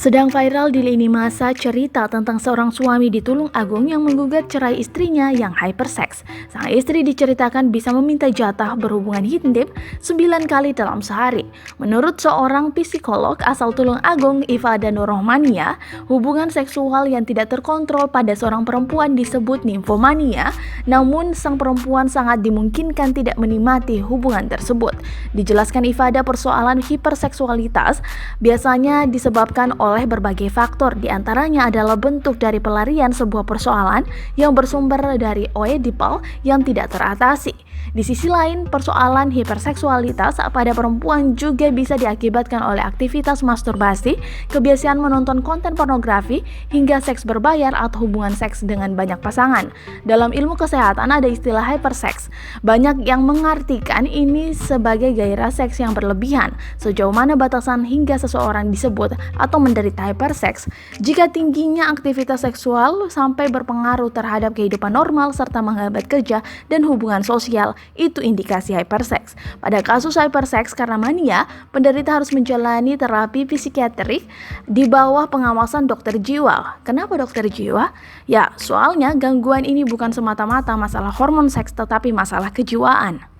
Sedang viral di lini masa cerita tentang seorang suami di Tulung Agung yang menggugat cerai istrinya yang hyperseks. Sang istri diceritakan bisa meminta jatah berhubungan intip 9 kali dalam sehari. Menurut seorang psikolog asal Tulung Agung, Ifada Nurrohmania, hubungan seksual yang tidak terkontrol pada seorang perempuan disebut nymphomania, namun sang perempuan sangat dimungkinkan tidak menikmati hubungan tersebut. Dijelaskan Ifada, persoalan hiperseksualitas biasanya disebabkan oleh berbagai faktor, diantaranya adalah bentuk dari pelarian sebuah persoalan yang bersumber dari oedipal yang tidak teratasi. Di sisi lain, persoalan hiperseksualitas pada perempuan juga bisa diakibatkan oleh aktivitas masturbasi, kebiasaan menonton konten pornografi, hingga seks berbayar atau hubungan seks dengan banyak pasangan. Dalam ilmu kesehatan ada istilah hyperseks. Banyak yang mengartikan ini sebagai gairah seks yang berlebihan. Sejauh mana batasan hingga seseorang disebut atau menderita hyperseks? Jika tingginya aktivitas seksual sampai berpengaruh terhadap kehidupan normal serta menghambat kerja dan hubungan sosial, itu indikasi hyperseks. Pada kasus hyperseks karena mania, penderita harus menjalani terapi psikiatrik di bawah pengawasan dokter jiwa. Kenapa dokter jiwa? Ya, soalnya gangguan ini bukan semata-mata masalah hormon seks tetapi masalah kejiwaan.